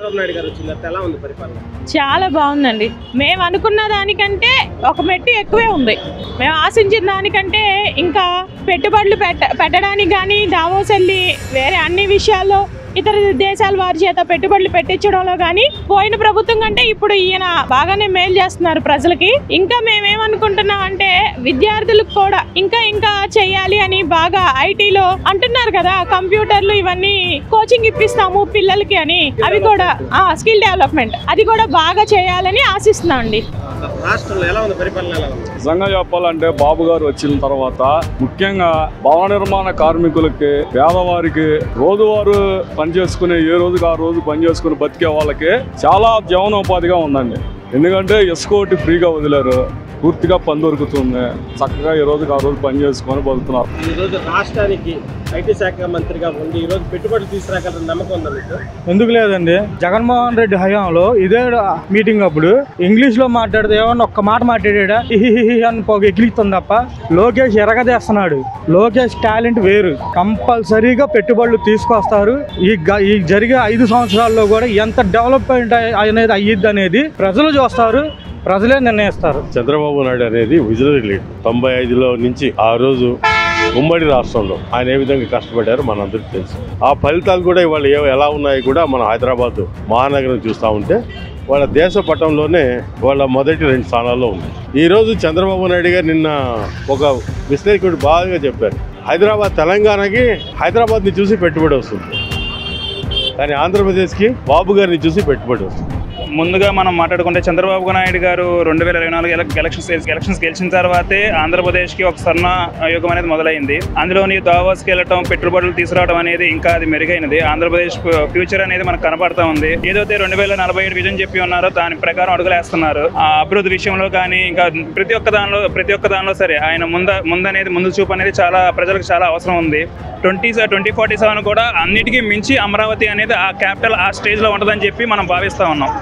చంద్రబాబు నాయుడు గారు వచ్చిన తర్వాత ఎలా ఉంది పరిపాలన? చాలా బాగుందండి. మేము అనుకున్న దానికంటే ఒక మెట్టు ఎక్కువే ఉంది. మేము ఆశించిన దానికంటే ఇంకా పెట్టుబడులు పెట్టడానికి కానీ, దావోస్ వెళ్ళి వేరే అన్ని విషయాల్లో ఇతర దేశాల వారి చేత పెట్టుబడులు పెట్టించడంలో కానీ పోయిన ప్రభుత్వం కంటే ఇప్పుడు ఈయన బాగానే మేలు చేస్తున్నారు ప్రజలకి. ఇంకా మేమేమనుకుంటున్నాం అంటే విద్యార్థులకు కూడా ఇంకా చెయ్యాలి అని బాగా ఐటీలో అంటున్నారు కదా, కంప్యూటర్లు ఇవన్నీ కోచింగ్ ఇప్పిస్తాము పిల్లలకి అని, అవి కూడా స్కిల్ డెవలప్మెంట్ అది కూడా బాగా చేయాలని ఆశిస్తున్నాం అండి. రాష్ట్రంలో ఎలా ఉంది పరిపాలన? ఎలా ఉంది? నిజంగా చెప్పాలంటే బాబు గారు వచ్చిన తర్వాత ముఖ్యంగా భవన నిర్మాణ కార్మికులకి, పేదవారికి, రోజువారు పనిచేసుకునే ఏ రోజుకి ఆ రోజు పనిచేసుకుని బతికే వాళ్ళకి చాలా జీవనోపాధిగా ఉందండి. ఎందుకంటే ఇసుక ఒకటి ఫ్రీగా వదిలేరు, పూర్తిగా పని దొరుకుతుంది, చక్కగా ఈ రోజుకి ఆ రోజు పని చేసుకొని బతుకుతున్నారు. ఈ రోజు రాష్ట్రానికి ఐటీ శాఖ మంత్రిగా ఉండి ఈ రోజు పెట్టుబడులు తీసుకురాగల నమ్మకం ఉందా మీకు? ఎందుకు లేదండి. జగన్మోహన్ రెడ్డి హయాంలో ఇదే మీటింగ్ అప్పుడు ఇంగ్లీష్ లో మాట్లాడితే ఏమన్నా ఒక్క మాట మాట్లాడా హిహిహి అని ఎగిలిస్తుంది తప్ప లోకేష్ ఎరగదేస్తున్నాడు. లోకేష్ టాలెంట్ వేరు. కంపల్సరీగా పెట్టుబడులు తీసుకొస్తారు. ఈ జరిగే 5 సంవత్సరాల్లో కూడా ఎంత డెవలప్మెంట్ అనేది అయ్యిద్ది అనేది ప్రజలు చూస్తారు, ప్రజలే నిర్ణయిస్తారు. చంద్రబాబు నాయుడు అనేది విజనరీ లీడర్. 95లో నుంచి ఆ రోజు ఉమ్మడి రాష్ట్రంలో ఆయన ఏ విధంగా కష్టపడ్డారో మనందరికీ తెలుసు. ఆ ఫలితాలు కూడా ఇవాళ ఎలా ఉన్నాయి కూడా మన హైదరాబాద్ మహానగరం చూస్తూ ఉంటే వాళ్ళ దేశ పటంలోనే వాళ్ళ మొదటి 2 స్థానాల్లో ఉంది. ఈరోజు చంద్రబాబు నాయుడు గారు నిన్న ఒక విశ్లేషకుడు బాగా చెప్పారు, హైదరాబాద్ తెలంగాణకి హైదరాబాద్ని చూసి పెట్టుబడి వస్తుంది, కానీ ఆంధ్రప్రదేశ్కి బాబు గారిని చూసి పెట్టుబడి వస్తుంది. ముందుగా మనం మాట్లాడుకుంటే చంద్రబాబు నాయుడు గారు 2024 ఎలక్షన్స్ గెలిచిన తర్వాతే ఆంధ్రప్రదేశ్కి ఒక స్వర్ణ యుగం అనేది మొదలైంది. అందులోని దావోస్కి వెళ్ళటం, పెట్టుబడులు తీసుకురావడం అనేది ఇంకా అది మెరుగైనది. ఆంధ్రప్రదేశ్ ఫ్యూచర్ అనేది మనకు కనపడతా ఉంది. ఏదైతే 2047 విజన్ చెప్పి ఉన్నారో దాని ప్రకారం అడుగులేస్తున్నారు. ఆ అభివృద్ధి విషయంలో కానీ ఇంకా ప్రతి ఒక్క దానిలో సరే ఆయన ముందు చూపు అనేది చాలా ప్రజలకు చాలా అవసరం ఉంది. 2047 కూడా అన్నిటికీ మించి అమరావతి అనేది ఆ క్యాపిటల్ ఆ స్టేజ్లో ఉంటుందని చెప్పి మనం భావిస్తూ ఉన్నాం.